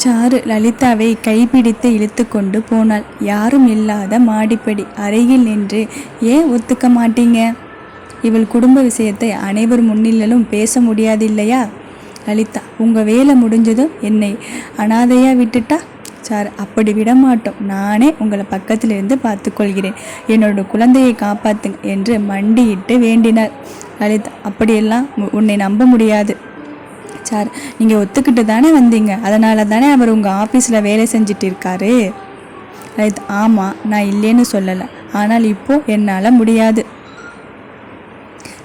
Sir லலிதாவை கைப்பிடித்து இழுத்து கொண்டு போனாள். யாரும் இல்லாத மாடிப்படி அருகில் நின்று, ஏன் ஒத்துக்க மாட்டீங்க? இவள் குடும்ப விஷயத்தை அனைவர் முன்னிலும் பேச முடியாது இல்லையா? லலிதா, உங்கள் வேலை முடிஞ்சதும் என்னை அனாதையா விட்டுட்டா? சார், அப்படி விடமாட்டோம். நானே உங்களை பக்கத்திலிருந்து பார்த்துக்கொள்கிறேன். என்னோட குழந்தையை காப்பாத்துங்க என்று மண்டியிட்டு வேண்டினார். லலிதா, அப்படியெல்லாம் உன்னை நம்ப முடியாது. சார், நீங்கள் ஒத்துக்கிட்டு தானே வந்தீங்க, அதனால தானே அவர் உங்கள் ஆஃபீஸில் வேலை செஞ்சுட்டு இருக்காரு. லலிதா, ஆமாம், நான் இல்லைன்னு சொல்லலை. ஆனால் இப்போது என்னால் முடியாது.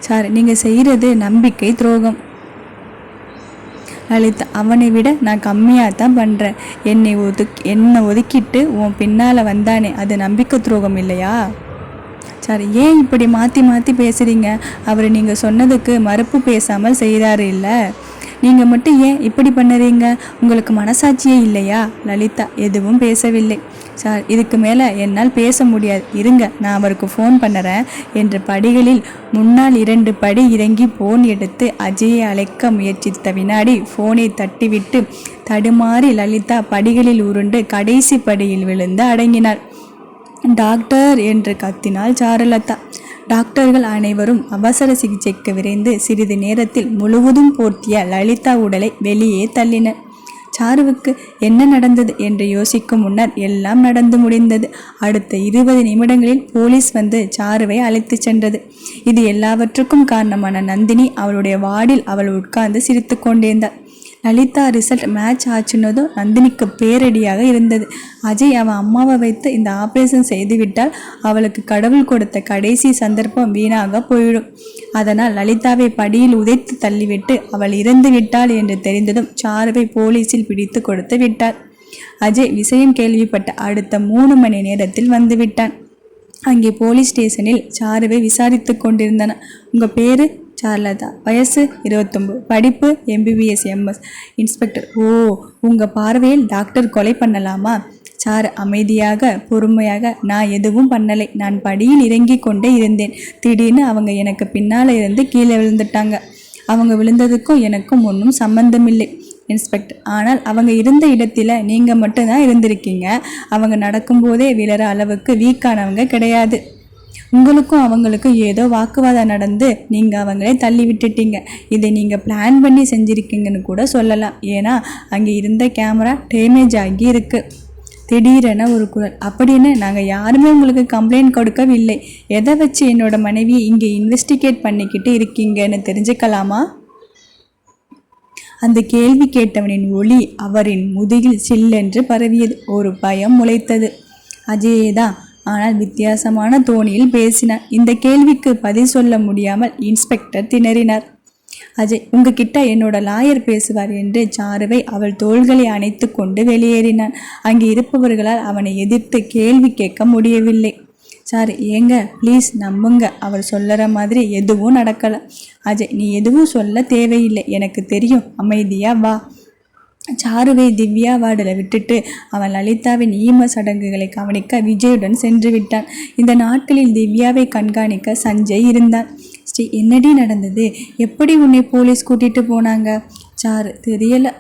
சார், நீங்கள் செய்கிறது நம்பிக்கை துரோகம். லலிதா, அவனை விட நான் கம்மியாக தான் பண்ணுறேன். என்னை ஒதுக்கிட்டு உன் பின்னால் வந்தானே, அது நம்பிக்கை துரோகம் இல்லையா? சார், ஏன் இப்படி மாற்றி மாற்றி பேசுகிறீங்க? அவர் நீங்கள் சொன்னதுக்கு மறுப்பு பேசாமல் செய்கிறாரு இல்லை? நீங்கள் மட்டும் ஏன் இப்படி பண்ணுறீங்க? உங்களுக்கு மனசாட்சியே இல்லையா? லலிதா எதுவும் பேசவில்லை. சார், இதுக்கு மேலே என்னால் பேச முடியாது, இருங்க, நான் அவருக்கு ஃபோன் பண்ணுறேன் என்று படிகளில் முன்னால் 2 படி இறங்கி ஃபோன் எடுத்து அஜயை அழைக்க முயற்சித்த வினாடி ஃபோனை தட்டிவிட்டு தடுமாறி லலிதா படிகளில் உருண்டு கடைசி படியில் விழுந்து அடங்கினாள். டாக்டர் என்று கத்தினாள் சாருலதா. டாக்டர்கள் அனைவரும் அவசர சிகிச்சைக்கு விரைந்து சிறிது நேரத்தில் முழுவதும் போர்த்திய லலிதா உடலை வெளியே தள்ளினர். சாருவுக்கு என்ன நடந்தது என்று யோசிக்கும் முன்னர் எல்லாம் நடந்து முடிந்தது. அடுத்த 20 நிமிடங்களில் போலீஸ் வந்து சாருவை அழைத்து சென்றது. இது எல்லாவற்றுக்கும் காரணமான நந்தினி அவளுடைய வார்டில் அவள் உட்கார்ந்து சிரித்து கொண்டிருந்தாள். லலிதா ரிசல்ட் மேட்ச் ஆச்சுன்னதும் நந்தினிக்கு பேரடியாக இருந்தது. அஜய் அவன் அம்மாவை வைத்து இந்த ஆப்ரேஷன் செய்துவிட்டால் அவளுக்கு கடவுள் கொடுத்த கடைசி சந்தர்ப்பம் வீணாக போயிடும். அதனால் லலிதாவை படியில் உதைத்து தள்ளிவிட்டு அவள் இறந்து விட்டாள் என்று தெரிந்ததும் சாருவை போலீஸில் பிடித்து கொடுத்து விட்டாள். அஜய் விஷயம் கேள்விப்பட்ட அடுத்த 3 மணி நேரத்தில் வந்து விட்டான். அங்கே போலீஸ் ஸ்டேஷனில் சாருவை விசாரித்து கொண்டிருந்தன. உங்கள் பேரு? சாருலதா. வயசு 29. படிப்பு MBBS MS. இன்ஸ்பெக்டர். ஓ, உங்கள் பார்வையில் டாக்டர் கொலை பண்ணலாமா? சாரு அமைதியாக பொறுமையாக, நான் எதுவும் பண்ணலை, நான் படியில் இறங்கி கொண்டே இருந்தேன். திடீர்னு அவங்க எனக்கு பின்னால் இருந்து கீழே விழுந்துட்டாங்க. அவங்க விழுந்ததுக்கும் எனக்கும் ஒன்றும் சம்பந்தமில்லை. இன்ஸ்பெக்டர். ஆனால் அவங்க இருந்த இடத்துல நீங்கள் மட்டும்தான் இருந்திருக்கீங்க. அவங்க நடக்கும்போதே விழற அளவுக்கு வீக்கானவங்க கிடையாது. உங்களுக்கும் அவங்களுக்கும் ஏதோ வாக்குவாதம் நடந்து நீங்கள் அவங்களே தள்ளி விட்டுட்டீங்க. இதை நீங்கள் பிளான் பண்ணி செஞ்சுருக்கீங்கன்னு கூட சொல்லலாம். ஏன்னா அங்கே இருந்த கேமரா டேமேஜ் ஆகி இருக்கு. திடீரென ஒரு குரல். அப்படின்னு நாங்கள் யாருமே உங்களுக்கு கம்ப்ளைண்ட் கொடுக்கவில்லை. எதை வச்சு என்னோட மனைவியை இங்கே இன்வெஸ்டிகேட் பண்ணிக்கிட்டு இருக்கீங்கன்னு தெரிஞ்சுக்கலாமா? அந்த கேள்வி கேட்டவனின் ஒளி அவரின் முதுகில் சில்லென்று பரவியது. ஒரு பயம் முளைத்தது. அஜயேதான், ஆனால் வித்தியாசமான தோணியில் பேசினார். இந்த கேள்விக்கு பதில் சொல்ல முடியாமல் இன்ஸ்பெக்டர் திணறினார். அஜய், உங்ககிட்ட என்னோட லாயர் பேசுவார் என்று சாருவை அவள் தோள்களை அணைத்து கொண்டு வெளியேறினான். அங்கே இருப்பவர்களால் அவனை எதிர்த்து கேள்வி கேட்க முடியவில்லை. சார், ஏங்க ப்ளீஸ் நம்புங்க, அவர் சொல்லுற மாதிரி எதுவும் நடக்கலை. அஜய், நீ எதுவும் சொல்ல தேவையில்லை, எனக்கு தெரியும், அமைதியா வா. சாருவை திவ்யா வார்டில் விட்டுட்டு அவன் லலிதாவின் ஈம சடங்குகளை கவனிக்க விஜயுடன் சென்று விட்டான். இந்த நாட்களில் திவ்யாவை கண்காணிக்க சஞ்சய் இருந்தான். ஸ்ரீ, என்னடி நடந்தது? எப்படி உன்னை போலீஸ் கூட்டிட்டு போனாங்க? சாரு, தெரியல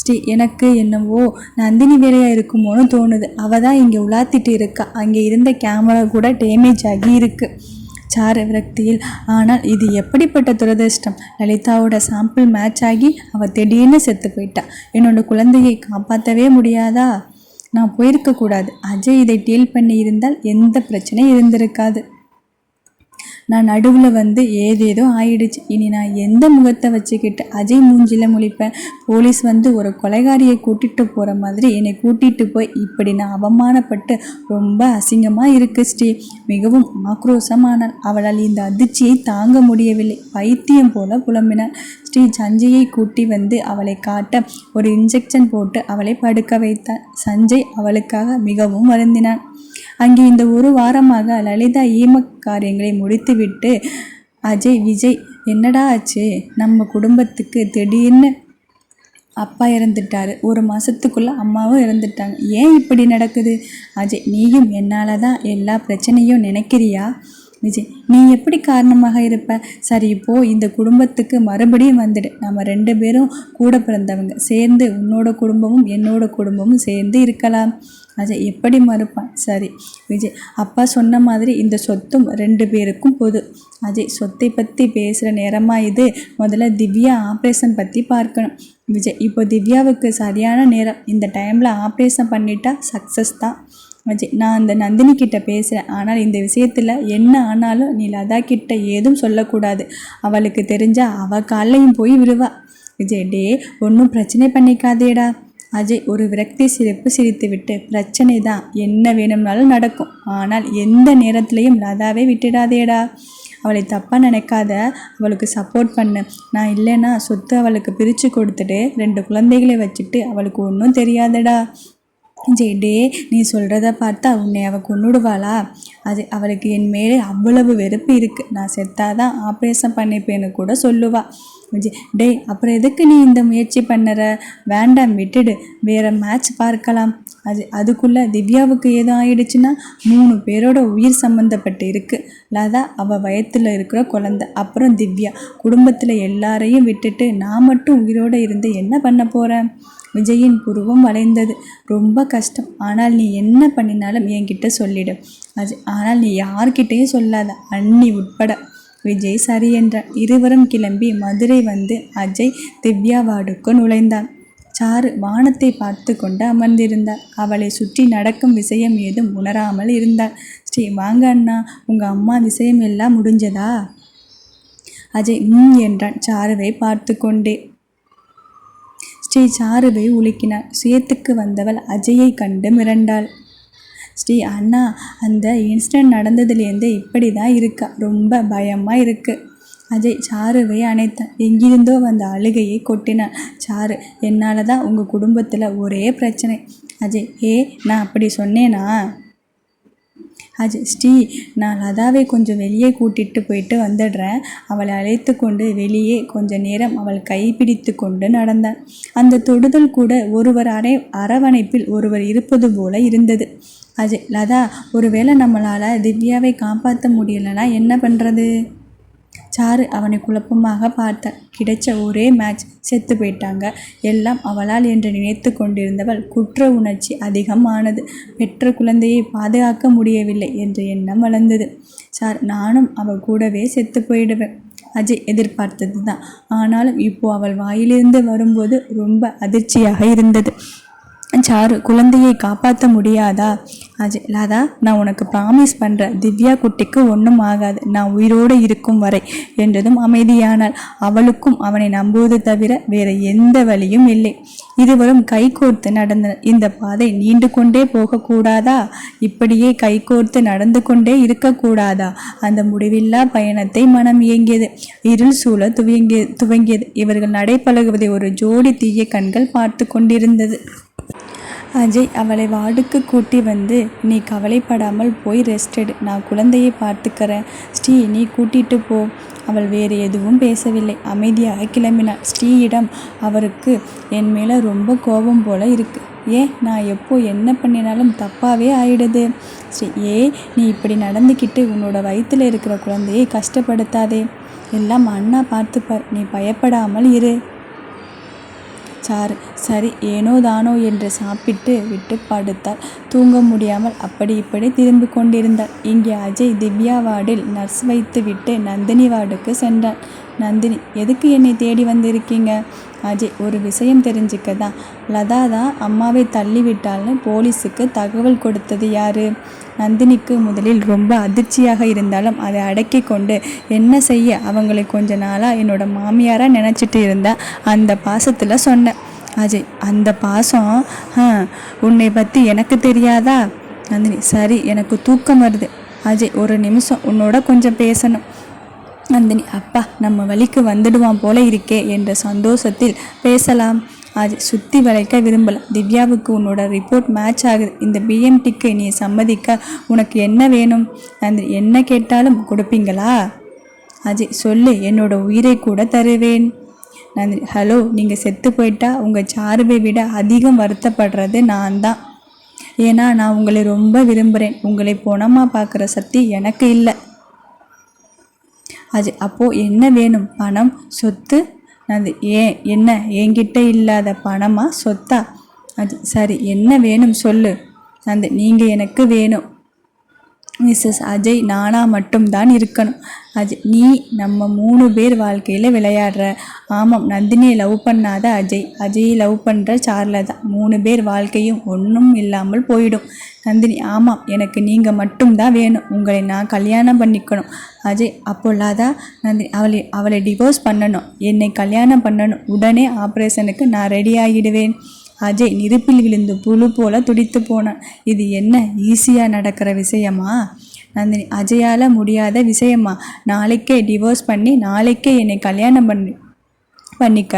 ஸ்ரீ, எனக்கு என்னவோ நந்தினி வேலையாக இருக்குமோன்னு தோணுது. அவள் தான் இங்கே உலாத்திட்டு இருக்கா. அங்கே இருந்த கேமரா கூட டேமேஜ் ஆகி இருக்கு. சாரு விரக்தியில். ஆனால் இது எப்படிப்பட்ட துரதிர்ஷ்டம்! லலிதாவோட சாம்பிள் மேட்ச் ஆகி அவள் திடீர்னு செத்து போயிட்டா. என்னோட குழந்தையை காப்பாற்றவே முடியாதா? நான் போயிருக்கக்கூடாது. அஜய் இதை டீல் பண்ணி இருந்தால் எந்த பிரச்சனையும் இருந்திருக்காது. நான் நடுவில் வந்து ஏதேதோ ஆயிடுச்சு. இனி நான் எந்த முகத்தை வச்சுக்கிட்டு அஜய் மூஞ்சில முழிப்பேன்? போலீஸ் வந்து ஒரு கொலைகாரியை கூட்டிகிட்டு போகிற மாதிரி என்னை கூட்டிகிட்டு போய் இப்படி நான் அவமானப்பட்டு ரொம்ப அசிங்கமாக இருக்கு ஸ்ரீ. மிகவும் ஆக்ரோஷமானாள். அவளால் இந்த அதிர்ச்சியை தாங்க முடியவில்லை. பைத்தியம் போல புலம்பினாள். ஸ்ரீ சஞ்சயை கூட்டி வந்து அவளை காட்ட ஒரு இன்ஜெக்ஷன் போட்டு அவளை படுக்க வைத்தான். சஞ்சய் அவளுக்காக மிகவும் வருந்தினான். அங்கே இந்த 1 வாரமாக லலிதா ஈம காரியங்களை முடித்துவிட்டு அஜய், விஜய், என்னடா ஆச்சு? நம்ம குடும்பத்துக்கு திடீர்னு அப்பா இறந்துட்டாரு, 1 மாதத்துக்குள்ளே அம்மாவும் இறந்துட்டாங்க. ஏன் இப்படி நடக்குது? அஜய், நீயும் என்னால் தான் எல்லா பிரச்சனையும் நினைக்கிறியா? விஜய், நீ எப்படி காரணமாக இருப்ப? சரி, இப்போ இந்த குடும்பத்துக்கு மறுபடியும் வந்துடு. நம்ம 2 பேரும் கூட பிறந்தவங்க, சேர்ந்து உன்னோட குடும்பமும் என்னோட குடும்பமும் சேர்ந்து இருக்கலாம். அஜய் எப்படி மறுப்பான்? சரி விஜய், அப்பா சொன்ன மாதிரி இந்த சொத்தும் 2 பேருக்கும் பொது. அஜய், சொத்தை பற்றி பேசுகிற நேரமா இது? முதல்ல திவ்யா ஆப்ரேஷன் பற்றி பார்க்கணும். விஜய், இப்போ திவ்யாவுக்கு சரியான நேரம். இந்த டைமில் ஆப்ரேஷன் பண்ணிட்டா சக்ஸஸ் தான். விஜய், நான் அந்த நந்தினி கிட்ட பேசுகிறேன். ஆனால் இந்த விஷயத்தில் என்ன ஆனாலும் நீ லதா கிட்ட ஏதும் சொல்லக்கூடாது. அவளுக்கு தெரிஞ்சால் அவள் காலையும் போய் விடுவா. விஜய், டே ஒன்றும் பிரச்சனை பண்ணிக்காதேடா. அஜய் ஒரு விரக்தி சிரிப்பு சிரித்துவிட்டு, பிரச்சனை தான், என்ன வேணும்னாலும் நடக்கும். ஆனால் எந்த நேரத்துலையும் லதாவை விட்டுடாதேடா. அவளை தப்பாக நினைக்காத, அவளுக்கு சப்போர்ட் பண்ணு. நான் இல்லைன்னா சொத்து அவளுக்கு பிரித்து கொடுத்துட்டு 2 குழந்தைகளை வச்சுட்டு அவளுக்கு ஒன்றும் தெரியாதடா. ஜெய், டே நீ சொல்கிறத பார்த்தா உன்னை அவள் கொன்னுடுவாளா? அது அவளுக்கு என் மேலே அவ்வளவு வெறுப்பு இருக்குது. நான் செத்தாதான் ஆப்ரேஷன் பண்ணிப்பேன்னு கூட சொல்லுவா. விஜய், டே அப்புறம் எதுக்கு நீ இந்த முயற்சி பண்ணுற? வேண்டாம், விட்டுடு, வேறு மேட்ச் பார்க்கலாம். அதுக்குள்ளே திவ்யாவுக்கு ஏதோ ஆயிடுச்சுன்னா 3 பேரோட உயிர் சம்மந்தப்பட்டு இருக்குது. லதா அவள் வயத்தில் இருக்கிற குழந்தை, அப்புறம் திவ்யா. குடும்பத்தில் எல்லாரையும் விட்டுட்டு நான் மட்டும் உயிரோடு இருந்து என்ன பண்ண போகிறேன்? விஜயின் புருவம் வளைந்தது. ரொம்ப கஷ்டம். ஆனால் நீ என்ன பண்ணினாலும் என்கிட்ட சொல்லிடு. ஆனால் நீ யார்கிட்டையும் சொல்லாத, அண்ணி உட்பட. விஜய் சரி என்றான். இருவரும் கிளம்பி மதுரை வந்து அஜய் திவ்யா வார்டுக்கு நுழைந்தான். சாரு வானத்தை பார்த்து கொண்டு அமர்ந்திருந்தாள். அவளை சுற்றி நடக்கும் விஷயம் ஏதும் உணராமல் இருந்தாள். ஸ்ரீ, வாங்க அண்ணா, உங்கள் அம்மா விஷயம் எல்லாம் முடிஞ்சதா? அஜய் என்றான் சாருவை பார்த்து கொண்டே. ஸ்ரீ சாருவை உலுக்கினாள். சேத்துக்கு வந்தவள் அஜயை கண்டு மிரண்டாள். ஸ்ரீ, அண்ணா, அந்த இன்சிடென்ட் நடந்ததுலேருந்து இப்படி தான் இருக்கா, ரொம்ப பயமாக இருக்குது. அஜய் சாருவை அணைத்தான். எங்கிருந்தோ வந்த அழுகையை கொட்டினான். சாரு, என்னால் தான் உங்கள் குடும்பத்தில் ஒரே பிரச்சனை. அஜய், நான் அப்படி சொன்னேனா? ஸ்ரீ, நான் லதாவை கொஞ்சம் வெளியே கூட்டிகிட்டு போயிட்டு வந்துடுறேன். அவளை அழைத்து கொண்டு வெளியே கொஞ்ச நேரம் அவள் கைப்பிடித்து கொண்டு நடந்தான். அந்த தொடுதல் கூட ஒருவர் அரவணைப்பில் ஒருவர் இருப்பது போல இருந்தது. லதா, ஒருவேளை நம்மளால் திவ்யாவை காப்பாற்ற முடியலைன்னா என்ன பண்ணுறது? சாரு அவனை குழப்பமாக பார்த்தாள். கிடைச்ச ஒரே மேட்ச், செத்து போயிட்டாங்க. எல்லாம் அவளால் என்று நினைத்து கொண்டிருந்தவள் குற்ற உணர்ச்சி அதிகமானது. பெற்ற குழந்தையை பாதுகாக்க முடியவில்லை என்ற எண்ணம் வளர்ந்தது. சார், நானும் அவள் கூடவே செத்து போயிடுவேன். அஜய் எதிர்பார்த்தது தான். ஆனாலும் இப்போ அவள் வாயிலிருந்து வரும்போது ரொம்ப அதிர்ச்சியாக இருந்தது. சாரு, குழந்தையை காப்பாற்ற முடியாதா? அஜய், லதா, நான் உனக்கு ப்ராமிஸ் பண்ணுறேன், திவ்யா குட்டிக்கு ஒன்றும் ஆகாது, நான் உயிரோடு இருக்கும் வரை என்றதும் அமைதியானால். அவளுக்கும் அவனை நம்புவது தவிர வேறு எந்த வழியும் இல்லை. இருவரும் கைகோர்த்து நடந்தனர். இந்த பாதை நீண்டு கொண்டே போகக்கூடாதா? இப்படியே கைகோர்த்து நடந்து கொண்டே இருக்கக்கூடாதா? அந்த முடிவில்லா பயணத்தை மனம் இயங்கியது. இருள் சூழ துவங்கியது. இவர்கள் நடைபழகுவதை ஒரு ஜோடி தீய கண்கள் பார்த்து கொண்டிருந்தது. அஜய் அவளை வார்டுக்கு கூட்டி வந்து, நீ கவலைப்படாமல் போய் ரெஸ்ட் எடு, நான் குழந்தையை பார்த்துக்கிறேன். ஸ்ரீ, நீ கூட்டிட்டு போ. அவள் வேறு எதுவும் பேசவில்லை. அமைதியாக கிளம்பினாள். ஸ்ரீயிடம் அவருக்கு என் மேலே ரொம்ப கோபம் போல இருக்கு. நான் எப்போ என்ன பண்ணினாலும் தப்பாகவே ஆயிடுது. ஸ்ரீ, நீ இப்படி நடந்துக்கிட்டு உன்னோட வயிற்றில் இருக்கிற குழந்தையை கஷ்டப்படுத்தாதே. எல்லாம் அண்ணா பார்த்துப்பார், நீ பயப்படாமல் இரு. சாரு, சரி, ஏனோ தானோ என்று சாப்பிட்டு விட்டு படுத்தாள். தூங்க முடியாமல் அப்படி இப்படி திரும்பி கொண்டிருந்தாள். இங்கே அஜய் திவ்யா வார்டில் நர்ஸ் வைத்து விட்டு நந்தினி வார்டுக்கு சென்றான். நந்தினி, எதுக்கு என்னை தேடி வந்திருக்கீங்க? அஜய், ஒரு விஷயம் தெரிஞ்சுக்க தான். லதா தான் அம்மாவை தள்ளிவிட்டால்னு போலீஸுக்கு தகவல் கொடுத்தது யாரு? நந்தினிக்கு முதலில் ரொம்ப அதிர்ச்சியாக இருந்தாலும் அதை அடக்கி கொண்டு, என்ன செய்ய, அவங்களை கொஞ்ச நாளாக என்னோட மாமியாராக நினச்சிட்டு இருந்தேன். அந்த பாசத்தில் சொன்னேன். அஜய், அந்த பாசம் உன்னை பற்றி எனக்கு தெரியாதா? நந்தினி, சரி, எனக்கு தூக்கம் வருது. அஜய், ஒரு நிமிஷம் உன்னோட கொஞ்சம் பேசணும். நந்தினி, அப்பா, நம்ம வழிக்கு வந்துடுவான் போல இருக்கே என்ற சந்தோஷத்தில் பேசலாம். அஜய், சுற்றி வளைக்க விரும்பலை. திவ்யாவுக்கு உன்னோட ரிப்போர்ட் மேட்ச் ஆகுது. இந்த பிஎம்டிக்கு நீ சம்மதிக்க உனக்கு என்ன வேணும்? நந்தினி, என்ன கேட்டாலும் கொடுப்பீங்களா? அஜய், சொல்லு, என்னோட உயிரை கூட தருவேன். நந்தினி, ஹலோ, நீங்கள் செத்து போயிட்டா உங்கள் சாருவை விட அதிகம் வருத்தப்படுறது நான் தான். ஏன்னா நான் உங்களை ரொம்ப விரும்புகிறேன். உங்களை போனமாக பார்க்குற சக்தி எனக்கு இல்லை. அஜய் அப்போது என்ன வேணும்? பணம், சொத்து? நந்தினி ஏன் என்ன என்கிட்ட இல்லாத பணமா சொத்தா? அஜய் சரி என்ன வேணும் சொல்லு. நந்தினி நீங்கள் எனக்கு வேணும். மிஸ்ஸஸ் அஜய் நானா மட்டும்தான் இருக்கணும். அஜய் நீ நம்ம 3 பேர் வாழ்க்கையில் விளையாடுற. ஆமாம், நந்தினியை லவ் பண்ணாத அஜய், அஜயை லவ் பண்ணுற சார்லதா. 3 பேர் வாழ்க்கையும் ஒன்றும் இல்லாமல் போயிடும். நந்தினி ஆமாம், எனக்கு நீங்கள் மட்டும்தான் வேணும். உங்களை நான் கல்யாணம் பண்ணிக்கணும். அஜய் அப்போ லதா? நந்தினி அவளை டிவோர்ஸ் பண்ணணும், என்னை கல்யாணம் பண்ணணும். உடனே ஆப்ரேஷனுக்கு நான் ரெடி ஆகிடுவேன். அஜய் நெருப்பில் விழுந்து புழு போல துடித்து போனான். இது என்ன ஈஸியாக நடக்கிற விஷயமா? நந்தினி அஜயால் முடியாத விஷயமா? நாளைக்கே டிவோர்ஸ் பண்ணி நாளைக்கே என்னை கல்யாணம் பண்ணிக்க,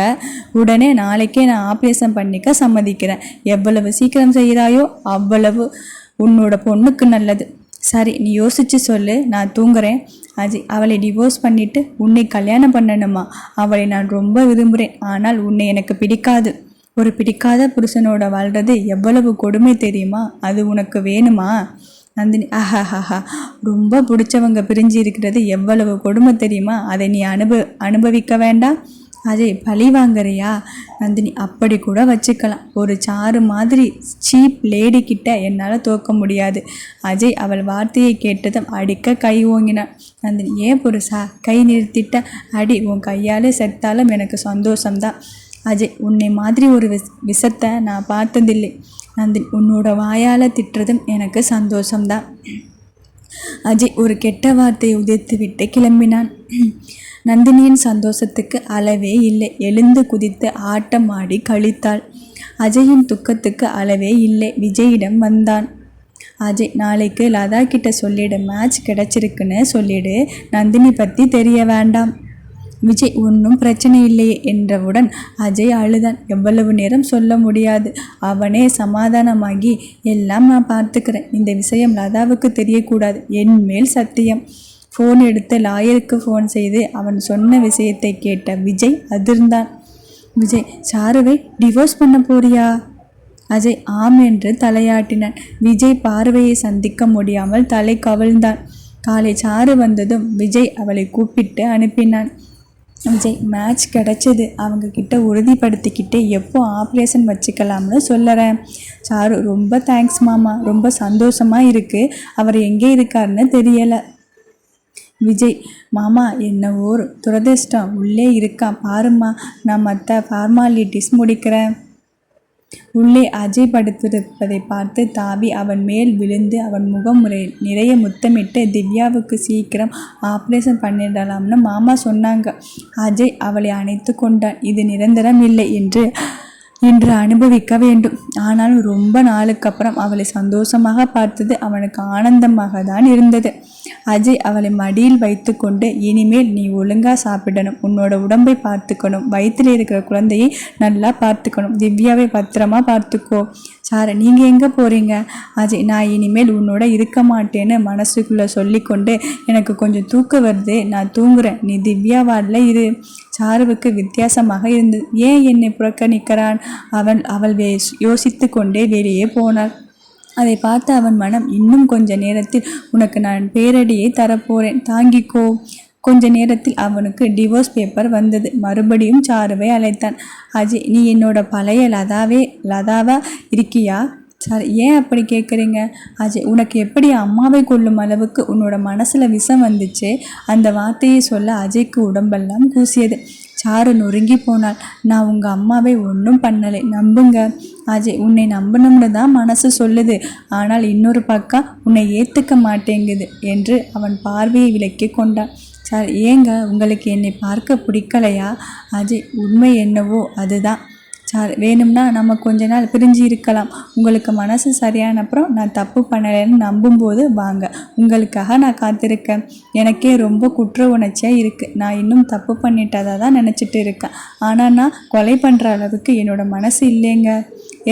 உடனே நாளைக்கே நான் ஆப்ரேஷன் பண்ணிக்க சம்மதிக்கிறேன். எவ்வளவு சீக்கிரம் செய்கிறாயோ அவ்வளவு உன்னோட பொண்ணுக்கு நல்லது. சரி நீ யோசிச்சு சொல்லு, நான் தூங்குறேன். அஜய் அவளை டிவோர்ஸ் பண்ணிவிட்டு உன்னை கல்யாணம் பண்ணணுமா? அவளை நான் ரொம்ப விரும்புகிறேன், ஆனால் உன்னை எனக்கு பிடிக்காது. ஒரு பிடிக்காத புருஷனோட வாழ்கிறது எவ்வளவு கொடுமை தெரியுமா? அது உனக்கு வேணுமா? நந்தினி ஆஹாஹா, ரொம்ப பிடிச்சவங்க பிரிஞ்சு இருக்கிறது எவ்வளவு கொடுமை தெரியுமா? அதை நீ அனுபவிக்க வேண்டாம். அஜய் பழி வாங்குறியா? நந்தினி அப்படி கூட வச்சுக்கலாம். ஒரு சாரு மாதிரி சீப் லேடி கிட்ட என்னால் தோக்க முடியாது. அஜய் அவள் வார்த்தையை கேட்டதும் அடிக்க கை ஓங்கினான். நந்தினி ஏன் புருஷா கை நிறுத்திட்ட? அடி, உன் கையால் செத்தாலும் எனக்கு சந்தோஷம்தான். அஜய் உன்னை மாதிரி ஒரு விஷத்தை நான் பார்த்ததில்லை. நந்தினி உன்னோட வாயால் திட்டுறதும் எனக்கு சந்தோஷம்தான். அஜய் ஒரு கெட்ட வார்த்தையை உதிர்த்து விட்டு கிளம்பினான். நந்தினியின் சந்தோஷத்துக்கு அளவே இல்லை. எழுந்து குதித்து ஆட்டம் ஆடி கழித்தாள். அஜயின் துக்கத்துக்கு அளவே இல்லை. விஜயிடம் வந்தான். அஜய் நாளைக்கு லதா கிட்ட சொல்லிடு, மேட்ச் கிடச்சிருக்குன்னு சொல்லிடு, நந்தினி பற்றி தெரிய வேண்டாம். விஜய் ஒன்றும் பிரச்சனை இல்லையே என்றவுடன் அஜய் அழுதான். எவ்வளவு நேரம் சொல்ல முடியாது. அவனே சமாதானமாகி எல்லாம் நான் பார்த்துக்கிறேன், இந்த விஷயம் லதாவுக்கு தெரியக்கூடாது, என் மேல் சத்தியம். ஃபோன் எடுத்து லாயருக்கு ஃபோன் செய்து அவன் சொன்ன விஷயத்தை கேட்ட விஜய் அதிர்ந்தான். விஜய் சாருவை டிவோர்ஸ் பண்ண போறியா? அஜய் ஆம் என்று தலையாட்டினான். விஜய் பார்வையை சந்திக்க முடியாமல் தலை கவிழ்ந்தான். காலை சாரு வந்ததும் விஜய் அவளை கூப்பிட்டு அனுப்பினான். விஜய் மேட்ச் கிடச்சிது, அவங்கக்கிட்ட உறுதிப்படுத்திக்கிட்டு எப்போ ஆப்ரேஷன் வச்சுக்கலாம்னு சொல்லுறேன். சாரு ரொம்ப தேங்க்ஸ் மாமா, ரொம்ப சந்தோஷமாக இருக்குது. அவர் எங்கே இருக்காருன்னு தெரியலை. விஜய் மாமா என்னவோ துரதிர்ஷ்டம், உள்ளே இருக்கான் பாருமா, நான் மற்ற ஃபார்மாலிட்டிஸ் முடிக்கிறேன். உள்ளே அஜய் படுத்திருப்பதை பார்த்து தாவி அவன் மேல் விழுந்து அவன் முகம் நிறைய முத்தமிட்டு திவ்யாவுக்கு சீக்கிரம் ஆப்ரேஷன் பண்ணிடலாம்னு மாமா சொன்னாங்க. அஜய் அவளை அணைத்து கொண்டான். இது நிரந்தரம் இல்லை என்று இன்று அனுபவிக்க வேண்டும். ஆனால் ரொம்ப நாளுக்கு அப்புறம் அவளை சந்தோஷமாக பார்த்தது அவனுக்கு ஆனந்தமாக தான் இருந்தது. அஜய் அவளை மடியில் வைத்து கொண்டு இனிமேல் நீ ஒழுங்காக சாப்பிடணும், உன்னோட உடம்பை பார்த்துக்கணும், வயிற்றில் இருக்கிற குழந்தையை நல்லா பார்த்துக்கணும், திவ்யாவை பத்திரமா பார்த்துக்கோ. சார் நீங்கள் எங்கே போகிறீங்க? அஜய் நான் இனிமேல் உன்னோட இருக்க மாட்டேன்னு மனசுக்குள்ளே சொல்லிக்கொண்டு எனக்கு கொஞ்சம் தூக்கம் வருது, நான் தூங்குறேன், நீ திவ்யா வார்டில் இரு. சாருவுக்கு வித்தியாசமாக இருந்தது. ஏன் என்னை புறக்கணிக்கிறான்? அவள் யோசித்து கொண்டே வெளியே போனாள். அதை பார்த்து அவன் மனம் இன்னும் கொஞ்ச நேரத்தில் உனக்கு நான் பேரடியை தரப்போறேன், தாங்கிக்கோ. கொஞ்ச நேரத்தில் அவனுக்கு டிவோர்ஸ் பேப்பர் வந்தது. மறுபடியும் சாருவை அழைத்தான். அஜய் நீ என்னோட பழைய லதாவா இருக்கியா? சார் ஏன் அப்படி கேட்குறீங்க? அஜய் உனக்கு எப்படி அம்மாவை கொல்லும் அளவுக்கு உன்னோட மனசில் விஷம் வந்துச்சு? அந்த வார்த்தையை சொல்ல அஜய்க்கு உடம்பெல்லாம் கூசியது. சாரு நொறுங்கி போனாள். நான் உங்கள் அம்மாவை ஒன்றும் பண்ணலை, நம்புங்க. அஜய் உன்னை நம்பணும்னு தான் மனசு சொல்லுது, ஆனால் இன்னொரு பக்கம் உன்னை ஏற்றுக்க மாட்டேங்குது என்று அவன் பார்வையை விலக்கி கொண்டான். சார் ஏங்க உங்களுக்கு என்னை பார்க்க பிடிக்கலையா? அஜய் உண்மை என்னவோ அதுதான். சார் வேணும்னா நம்ம கொஞ்ச நாள் பிரிஞ்சு இருக்கலாம், உங்களுக்கு மனசு சரியான அப்புறம் நான் தப்பு பண்ணலைன்னு நம்பும்போது வாங்க, உங்களுக்காக நான் காத்திருக்கேன். எனக்கே ரொம்ப குற்ற உணர்ச்சியாக இருக்குது. நான் இன்னும் தப்பு பண்ணிட்டதாக தான் நினச்சிட்டு இருக்கேன். ஆனால் நான் கொலை பண்ணுற அளவுக்கு என்னோடய மனசு இல்லைங்க.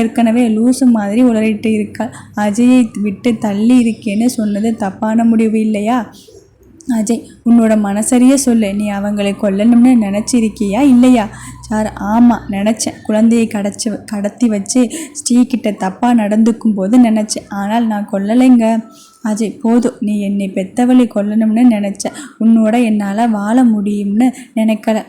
ஏற்கனவே லூசு மாதிரி உளறிட்டு இருக்காள். அஜயை விட்டு தள்ளி இருக்கேன்னு சொன்னது தப்பான முடிவு இல்லையா? அஜய் உன்னோட மனசரிய சொல்லு, நீ அவங்களை கொல்லணும்னு நினச்சிருக்கியா இல்லையா? சார் ஆமாம் நினச்சேன். குழந்தையை கடத்தி வச்சு ஸ்ரீகிட்ட தப்பாக நடந்துக்கும் போது நினச்சேன், ஆனால் நான் கொல்லலைங்க. அஜய், போதும். நீ என்னை பெத்தவழி கொல்லணும்னு நினச்ச. உன்னோட என்னால் வாழ முடியும்னு நினைக்கல.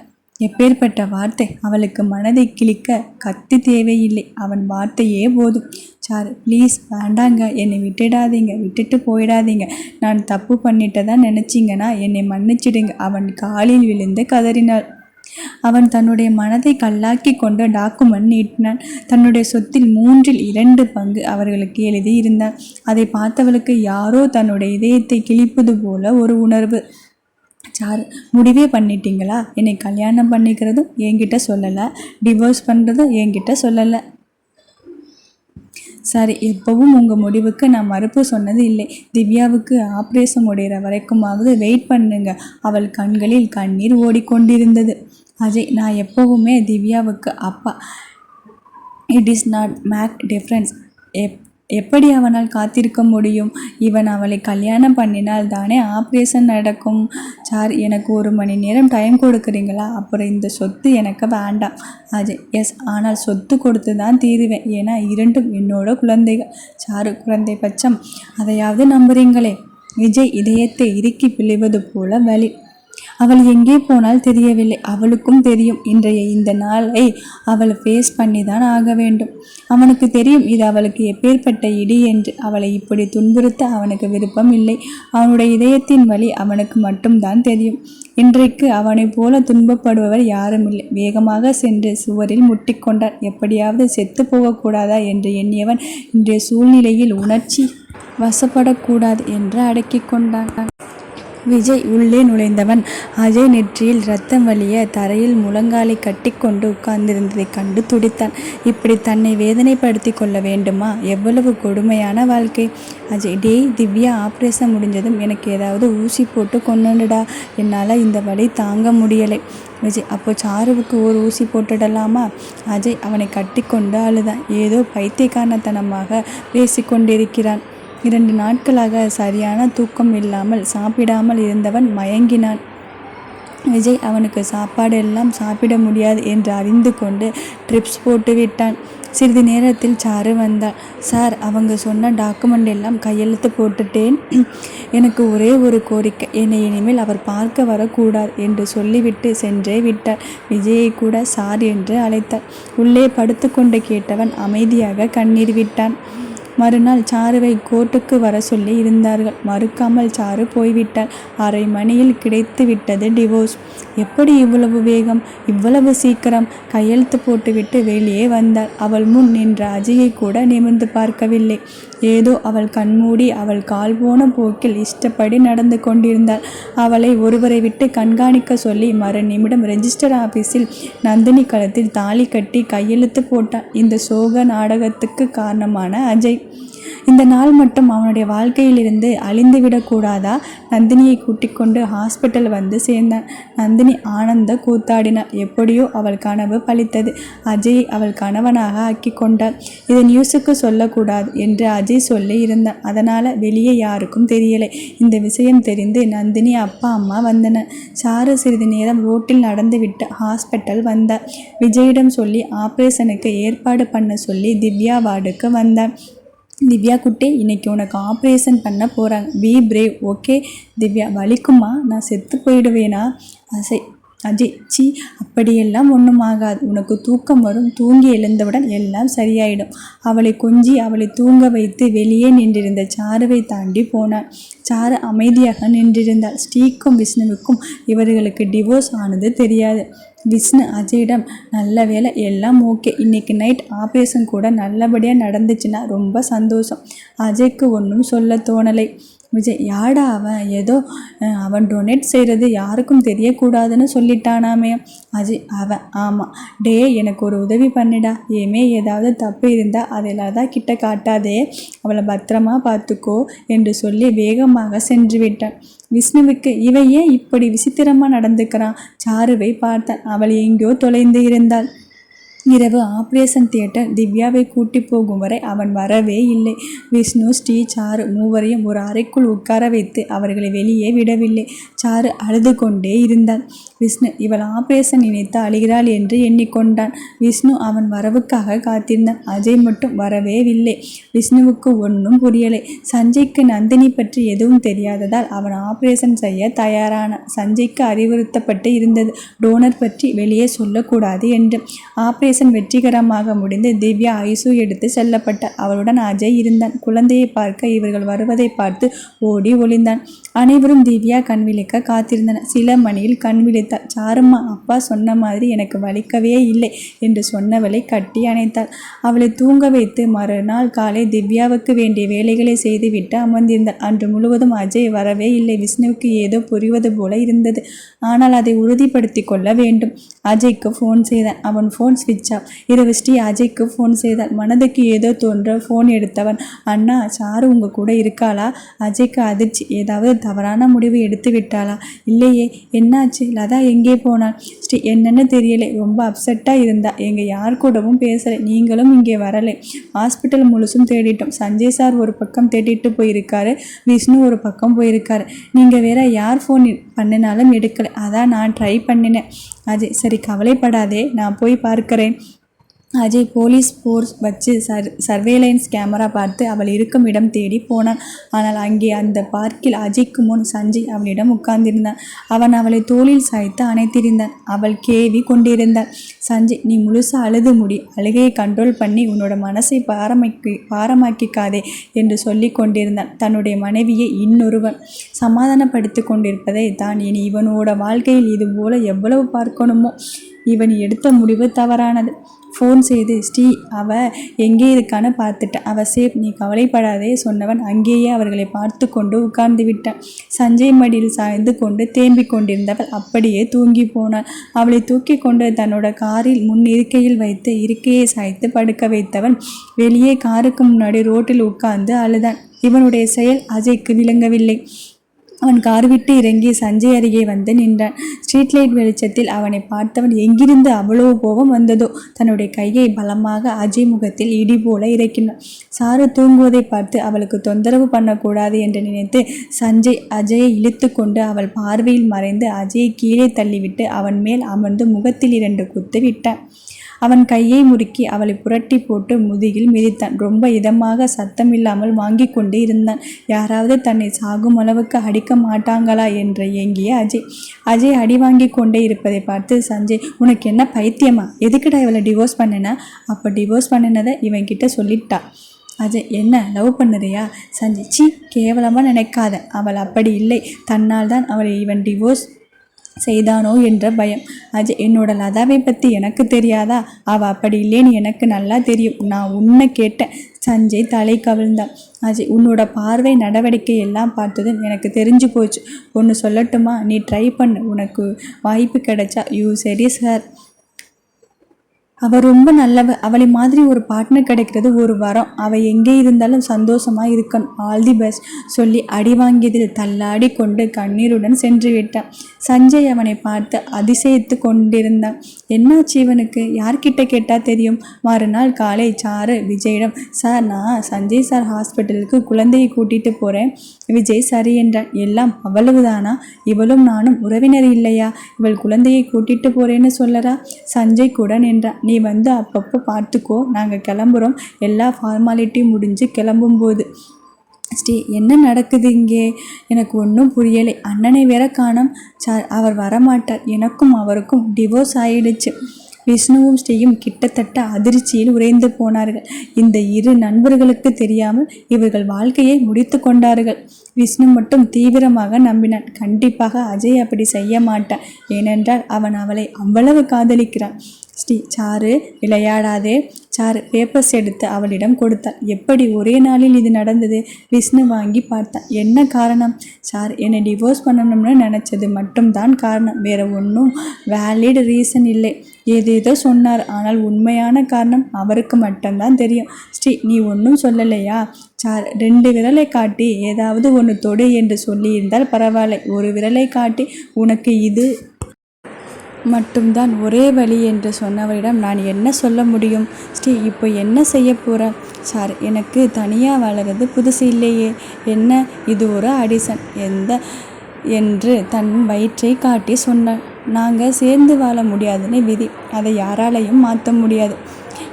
எப்பேற்பட்ட வார்த்தை! அவளுக்கு மனதை கிழிக்க கத்தி தேவையில்லை. அவன் வார்த்தையே போதும். சாரு, ப்ளீஸ் வேண்டாங்க, என்னை விட்டுடாதீங்க, விட்டுட்டு போயிடாதீங்க. நான் தப்பு பண்ணிட்டதா நினச்சிங்கன்னா என்னை மன்னிச்சிடுங்க. அவன் காலில் விழுந்து கதறினாள். அவன் தன்னுடைய மனதை கல்லாக்கி கொண்டு டாக்குமெண்ட் நீட்டினான். தன்னுடைய சொத்தில் 2/3 பங்கு அவர்களுக்கு எழுதி இருந்தான். அதை பார்த்தவளுக்கு யாரோ தன்னுடைய இதயத்தை கிழிப்பது போல ஒரு உணர்வு. சாரு, முடிவே பண்ணிட்டீங்களா? என்னை கல்யாணம் பண்ணிக்கிறதும் என்கிட்ட சொல்லலை, டிவோர்ஸ் பண்ணுறதும் என்கிட்ட சொல்லலை. சரி, எப்பவும் உங்கள் முடிவுக்கு நான் மறுப்பு சொன்னது இல்லை. திவ்யாவுக்கு ஆப்ரேஷன் முடிகிற வரைக்குமாவது வெயிட் பண்ணுங்க. அவள் கண்களில் கண்ணீர் ஓடிக்கொண்டிருந்தது. அஜய், நான் எப்போவுமே திவ்யாவுக்கு அப்பா. It is not make difference. எப்படி அவனால் காத்திருக்க முடியும்? இவன் அவளை கல்யாணம் பண்ணினால் தானே ஆப்ரேஷன் நடக்கும். சார், எனக்கு 1 மணி நேரம் டைம் கொடுக்குறீங்களா? அப்புறம் இந்த சொத்து எனக்கு வேண்டாம். அஜய், எஸ், ஆனால் சொத்து கொடுத்து தான் தீருவேன். ஏன்னா 2ம் என்னோட குழந்தைகள். சாரு, குழந்தை பட்சம் அதையாவது நம்புறீங்களே? விஜய் இதயத்தை இறுக்கி பிழிவது போல வலி. அவள் எங்கே போனால் தெரியவில்லை. அவளுக்கும் தெரியும் இன்றைய இந்த நாளை அவள் ஃபேஸ் பண்ணி தான் ஆக வேண்டும். அவனுக்கு தெரியும் இது அவளுக்கு எப்பேற்பட்ட இடி என்று. அவளை இப்படி துன்புறுத்த அவனுக்கு விருப்பம் இல்லை. அவனுடைய இதயத்தின் வலி அவனுக்கு மட்டும்தான் தெரியும். இன்றைக்கு அவனை போல துன்பப்படுபவர் யாரும் இல்லை. வேகமாக சென்று சுவரில் முட்டிக்கொண்டான். எப்படியாவது செத்து போகக்கூடாதா என்று எண்ணியவன் இன்றைய சூழ்நிலையில் உணர்ச்சி வசப்படக்கூடாது என்று அடக்கி கொண்டான். விஜய் உள்ளே நுழைந்தவன் அஜய் நெற்றியில் ரத்தம் வலிய தரையில் முழங்காலை கட்டி கொண்டு உட்கார்ந்திருந்ததை கண்டு துடித்தான். இப்படி தன்னை வேதனைப்படுத்தி கொள்ள வேண்டுமா? எவ்வளவு கொடுமையான வாழ்க்கை! அஜய், டேய், திவ்யா ஆப்ரேஷன் முடிஞ்சதும் எனக்கு ஏதாவது ஊசி போட்டு கொண்டுடா. என்னால் இந்த வலி தாங்க முடியலை. விஜய், அப்போ சாருவுக்கு ஒரு ஊசி போட்டுடலாமா? அஜய் அவனை கட்டி கொண்டு அழுதான். ஏதோ பைத்தியக்காரத்தனமாக பேசிக்கொண்டிருக்கிறான். 2 நாட்களாக சரியான தூக்கம் இல்லாமல் சாப்பிடாமல் இருந்தவன் மயங்கினான். விஜய் அவனுக்கு சாப்பாடு எல்லாம் சாப்பிட முடியாது என்று அறிந்து கொண்டு ட்ரிப்ஸ் போட்டு விட்டான். சிறிது நேரத்தில் சாரு வந்தாள். சார், அவங்க சொன்ன டாக்குமெண்ட் எல்லாம் கையெழுத்து போட்டுட்டேன். எனக்கு ஒரே ஒரு கோரிக்கை, என்னை இனிமேல் அவர் பார்க்க வரக்கூடாது என்று சொல்லிவிட்டு சென்றே விட்டார். விஜயை கூட சார் என்று அழைத்தார். உள்ளே படுத்து கொண்டு கேட்டவன் அமைதியாக கண்ணீர் விட்டான். மறுநாள் சாருவை கோர்ட்டுக்கு வர சொல்லி இருந்தார்கள். மறுக்காமல் சாரு போய்விட்டாள். 1/2 மணியில் கிடைத்து விட்டது டிவோர்ஸ். எப்படி இவ்வளவு வேகம், இவ்வளவு சீக்கிரம்? கையெழுத்து போட்டுவிட்டு வெளியே வந்தாள். அவள் முன் நின்ற அஜயை கூட நிமிர்ந்து பார்க்கவில்லை. ஏதோ அவள் கண்மூடி அவள் கால் போன போக்கில் இஷ்டப்படி நடந்து கொண்டிருந்தாள். அவளை ஒருவரை விட்டு கண்காணிக்க சொல்லி மறு நிமிடம் ரெஜிஸ்டர் ஆபீஸில் நந்தினி கழுத்தில் தாலி கட்டி கையெழுத்து போட்டாள். இந்த சோக நாடகத்துக்கு காரணமான அஜய். இந்த நாள் மட்டும் அவனுடைய வாழ்க்கையிலிருந்து அழிந்துவிடக்கூடாதா? நந்தினியை கூட்டிக் கொண்டு ஹாஸ்பிட்டல் வந்து சேர்ந்தான். நந்தினி ஆனந்த கூத்தாடினாள். எப்படியோ அவள் கனவு பலித்தது. அஜயை அவள் கணவனாக ஆக்கி கொண்டாள். இதை நியூஸுக்கு சொல்லக்கூடாது என்று அஜய் சொல்லி இருந்தான். அதனால் வெளியே யாருக்கும் தெரியலை. இந்த விஷயம் தெரிந்து நந்தினி அப்பா அம்மா வந்தனர். சாரு சிறிது நேரம் ரோட்டில் நடந்துவிட்டு ஹாஸ்பிட்டல் வந்தார். விஜயிடம் சொல்லி ஆப்ரேஷனுக்கு ஏற்பாடு பண்ண சொல்லி திவ்யா வார்டுக்கு வந்தான். திவ்யா குட்டே, இன்னைக்கு உனக்கு ஆப்ரேஷன் பண்ண போகிறாங்க. Be brave, okay? திவ்யா, வலிக்குமா? நான் செத்து போயிடுவேனா? அஜய், சி, அப்படியெல்லாம் ஒன்றும் ஆகாது. உனக்கு தூக்கம் வரும். தூங்கி எழுந்தவுடன் எல்லாம் சரியாயிடும். அவளை கொஞ்சி அவளை தூங்க வைத்து வெளியே நின்றிருந்த சாருவை தாண்டி போனான். சாரு அமைதியாக நின்றிருந்தாள். ஸ்ரீக்கும் விஷ்ணுவுக்கும் இவர்களுக்கு டிவோர்ஸ் ஆனது தெரியாது. விஷ்ணு அஜயிடம், நல்ல வேலை, எல்லாம் ஓகே. இன்றைக்கி நைட் ஆப்ரேஷன் கூட நல்லபடியாக நடந்துச்சுன்னா ரொம்ப சந்தோஷம். அஜய்க்கு ஒன்றும் சொல்ல தோணலை. விஜய், யாடா அவன்? ஏதோ அவன் டொனேட் செய்கிறது யாருக்கும் தெரியக்கூடாதுன்னு சொல்லிட்டானாமே. அஜய், அவன்? ஆமாம். டே, எனக்கு ஒரு உதவி பண்ணிடா. ஏமே ஏதாவது தப்பு இருந்தால் அதில் தான் கிட்ட காட்டாதே. அவளை பத்திரமா பார்த்துக்கோ என்று சொல்லி வேகமாக சென்று விட்டான். விஷ்ணுவுக்கு இவன் ஏன் இப்படி விசித்திரமாக நடந்துக்கிறான்? சாருவை பார்த்தான். அவள் எங்கேயோ தொலைந்து இருந்தாள். இரவு ஆபரேஷன் தியேட்டர் திவ்யாவை கூட்டி போகும் வரை அவன் வரவே இல்லை. விஷ்ணு, ஸ்ரீ, சாரு மூவரையும் ஒரு அறைக்குள் உட்கார வைத்து அவர்களை வெளியே விடவில்லை. சாரு அழுது கொண்டே இருந்தான். விஷ்ணு இவள் ஆபரேஷன் நினைத்து அழுகிறாள் என்று எண்ணிக்கொண்டான். விஷ்ணு அவன் வரவுக்காக காத்திருந்தான். அஜய் மட்டும் வரவே இல்லை. விஷ்ணுவுக்கு ஒன்றும் புரியலை. சஞ்சய்க்கு நந்தினி பற்றி எதுவும் தெரியாததால் அவன் ஆபரேஷன் செய்ய தயாரானான். சஞ்சய்க்கு அறிவுறுத்தப்பட்டு இருந்தது டோனர் பற்றி வெளியே சொல்லக்கூடாது என்று. ஆபரேஷன் வெற்றிகரமாக முடிந்து திவ்யா ஐசு எடுத்து செல்லப்பட்டார். அவளுடன் அஜய் இருந்தான். குழந்தையை பார்க்க இவர்கள் வருவதை பார்த்து ஓடி ஒளிந்தான். அனைவரும் திவ்யா கண் விழிக்க காத்திருந்தனர். சில மணியில் கண் விழித்தாள். சாரும்மா, அப்பா சொன்ன மாதிரி எனக்கு வலிக்கவே இல்லை என்று சொன்னவளை கட்டி அணைத்தாள். அவளை தூங்க வைத்து மறுநாள் காலை திவ்யாவுக்கு வேண்டிய வேலைகளை செய்துவிட்டு அமர்ந்திருந்தாள். அன்று முழுவதும் அஜய் வரவே இல்லை. விஷ்ணுவுக்கு ஏதோ புரிவது போல இருந்தது. ஆனால் அதை உறுதிப்படுத்தி கொள்ள வேண்டும். அஜய்க்கு ஃபோன் செய்தான். அவன் ஃபோன் ஸ்விட்ச் ஆஃப். இரவு ஸ்ரீ அஜய்க்கு ஃபோன் செய்தாள். மனதுக்கு ஏதோ தோன்ற ஃபோன் எடுத்தவன், அண்ணா, சாரு உங்க கூட இருக்காளா? அஜய்க்கு அதிர்ச்சி. ஏதாவது தவறான முடிவு எடுத்து விட்டாளா? இல்லையே. என்னாச்சு? லதா எங்கே போனாள்? ஸ்ரீ என்னன்னு தெரியலை, ரொம்ப அப்செட்டாக இருந்தா. எங்கள் யார் கூடவும் பேசலை. நீங்களும் இங்கே வரலை. ஹாஸ்பிட்டல் முழுசும் தேடிட்டோம். சஞ்சய் சார் ஒரு பக்கம் தேடிட்டு போயிருக்காரு, விஷ்ணு ஒரு பக்கம் போயிருக்காரு. நீங்கள் வேற யார் ஃபோன் பண்ணினாலும் எடுக்கலை. அதான் நான் ட்ரை பண்ணினேன். அஜய் சரி, கவலைப்படாதே, நான் போய் பார்க்கிறேன். அஜய் போலீஸ் ஃபோர்ஸ் வச்சு சர்வேலைன்ஸ் கேமரா பார்த்து அவள் இருக்கும் இடம் தேடி போனான். ஆனால் அங்கே அந்த பார்க்கில் அஜய்க்கு முன் சஞ்சய் அவளிடம் உட்கார்ந்திருந்தான். அவன் அவளை தோளில் சாய்த்து அணைத்திருந்தான். அவள் கேவி கொண்டிருந்தாள். சஞ்சய், நீ முழுசாக அழுது முடி. அழுகையை கண்ட்ரோல் பண்ணி உன்னோட மனசை பாரமாக்கிக்காதே என்று சொல்லி கொண்டிருந்தான். தன்னுடைய மனைவியை இன்னொருவன் சமாதானப்படுத்தி கொண்டிருப்பதை தான் இனி இவனோட வாழ்க்கையில் இது போல எவ்வளவு பார்க்கணுமோ. இவன் எடுத்த முடிவு தவறானது. ஃபோன் செய்து, ஸ்ரீ அவ எங்கே இருக்கான்னு பார்த்துட்டேன், அவ சேஃப், நீ கவலைப்படாதே சொன்னவன் அங்கேயே அவர்களை பார்த்து கொண்டு உட்கார்ந்து விட்டான். சஞ்சய் மடியில் சாய்ந்து கொண்டு தேம்பிக் கொண்டிருந்தவள் அப்படியே தூங்கி போனாள். அவளை தூக்கி கொண்டு தன்னோட காரில் முன் இருக்கையில் வைத்து இருக்கையை சாய்த்து படுக்க வைத்தவன் வெளியே காருக்கு முன்னாடி ரோட்டில் உட்கார்ந்து அழுதான். இவனுடைய செயல் அஜய்க்கு விளங்கவில்லை. அவன் கார் விட்டு இறங்கி சஞ்சய் அருகே வந்து நின்றான். ஸ்ட்ரீட் லைட் வெளிச்சத்தில் அவனை பார்த்தவன் எங்கிருந்து அவ்வளவு கோபம் வந்ததோ தன்னுடைய கையை பலமாக அஜய் முகத்தில் இடி போல இறக்கினான். சாரு தூங்குவதை பார்த்து அவளுக்கு தொந்தரவு பண்ணக்கூடாது என்று நினைத்து சஞ்சய் அஜயை இழுத்து கொண்டு அவள் பார்வையில் மறைந்து அஜயை கீழே தள்ளிவிட்டு அவன் மேல் அமர்ந்து முகத்தில் 2 குத்து விட்டான். அவன் கையை முறுக்கி அவளை புரட்டி போட்டு முதுகில் மிதித்தான். ரொம்ப இதமாக சத்தமில்லாமல் வாங்கி கொண்டு இருந்தான். யாராவது தன்னை சாகும் அளவுக்கு அடிக்க மாட்டாங்களா என்று ஏங்கிய அஜய் அடி வாங்கி கொண்டே இருப்பதை பார்த்து சஞ்சய், உனக்கு என்ன பைத்தியமா? எதுக்குடா இவளை டிவோர்ஸ் பண்ணினா? அப்போ டிவோர்ஸ் பண்ணினதை இவன்கிட்ட சொல்லிட்டா. அஜய், என்ன லவ் பண்ணுறியா? சஞ்சய், சி, கேவலமாக நினைக்காத. அவள் அப்படி இல்லை. தன்னால் தான் அவளை இவன் டிவோர்ஸ் செய்தானோ என்ற பயம். அஜய், என்னோட லதாவை பற்றி எனக்கு தெரியாதா? அவள் அப்படி இல்லைன்னு எனக்கு நல்லா தெரியும். நான் உன்னை கேட்டேன். சஞ்சய் தலை கவிழ்ந்தான். அஜய், உன்னோட பார்வை நடவடிக்கை எல்லாம் பார்த்ததும் எனக்கு தெரிஞ்சு போச்சு. ஒன்று சொல்லட்டுமா? நீ ட்ரை பண்ணு. உனக்கு வாய்ப்பு கிடைச்சா யூ சரி சார். அவள் ரொம்ப நல்லவ. அவளை மாதிரி ஒரு பார்ட்னர் கிடைக்கிறது ஒரு வரம். அவள் எங்கே இருந்தாலும் சந்தோஷமாக இருக்கணும். ஆல் தி பெஸ்ட் சொல்லி அடி வாங்கியதில் தள்ளாடி கொண்டு கண்ணீருடன் சென்று விட்டான். சஞ்சய் அவனை பார்த்து அதிசயித்து கொண்டிருந்தான். என்னாச்சு இவனுக்கு? யார்கிட்ட கேட்டால் தெரியும்? மறுநாள் காலை சாரு விஜயிடம், சார், நான் சஞ்சய் சார் ஹாஸ்பிட்டலுக்கு குழந்தையை கூட்டிகிட்டு போகிறேன். விஜய் சரி என்றான். எல்லாம் அவ்வளவுதானா? இவளும் நானும் உறவினர் இல்லையா? இவள் குழந்தையை கூட்டிகிட்டு போகிறேன்னு சொல்லறா? சஞ்சய் கூட நின்றான். நீ வந்து அப்பப்போ பார்த்துக்கோ, நாங்கள் கிளம்புறோம். எல்லா ஃபார்மாலிட்டியும் முடிஞ்சு கிளம்பும்போது. ஸ்ரீ, என்ன நடக்குது இங்கே? எனக்கு ஒன்றும் புரியலை. அண்ணனை வேற காணோம். சார், அவர் வரமாட்டார். எனக்கும் அவருக்கும் டிவோர்ஸ் ஆயிடுச்சு. விஷ்ணுவும் ஸ்ரீயும் கிட்டத்தட்ட அதிர்ச்சியில் உறைந்து போனார்கள். இந்த 2 நண்பர்களுக்கு தெரியாமல் இவர்கள் வாழ்க்கையை முடித்து கொண்டார்கள். விஷ்ணு மட்டும் தீவிரமாக நம்பினான். கண்டிப்பாக அஜய் அப்படி செய்ய மாட்டான். ஏனென்றால் அவன் அவளை அவ்வளவு காதலிக்கிறான். ஸ்ரீ, சாரு விளையாடாதே. சாரு பேப்பர்ஸ் எடுத்து அவளிடம் கொடுத்தான். எப்படி ஒரே நாளில் இது நடந்தது? விஷ்ணு வாங்கி பார்த்தான். என்ன காரணம்? சார், என்னை டிவோர்ஸ் பண்ணணும்னு நினச்சது மட்டும்தான் காரணம். வேற ஒன்றும் வேலிட் ரீசன் இல்லை. ஏதேதோ சொன்னார். ஆனால் உண்மையான காரணம் அவருக்கு மட்டும்தான் தெரியும். ஸ்ரீ, நீ ஒன்றும் சொல்லலையா? சார் 2 விரலை காட்டி ஏதாவது ஒன்று தொடு என்று சொல்லியிருந்தால் பரவாயில்லை. ஒரு விரலை காட்டி உனக்கு இது மட்டும்தான் ஒரே வழி என்று சொன்னவரிடம் நான் என்ன சொல்ல முடியும்? ஸ்ரீ, இப்போ என்ன செய்ய போற? சார், எனக்கு தனியாக வாழறது புதுசு இல்லையே. என்ன, இது ஒரு ஆடிஷன் என்று தன் வயிற்றை காட்டி சொன்னான். நாங்கள் சேர்ந்து வாழ முடியாதுன்னு விதி, அதை யாராலையும் மாற்ற முடியாது.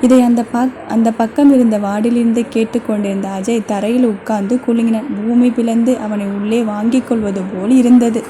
இதை அந்த பக்கம் இருந்த வார்டிலிருந்து கேட்டுக்கொண்டிருந்த அஜய் தரையில் உட்கார்ந்து குலுங்கினான். பூமி பிளந்து அவனை உள்ளே வாங்கிக் கொள்வது போல் இருந்தது.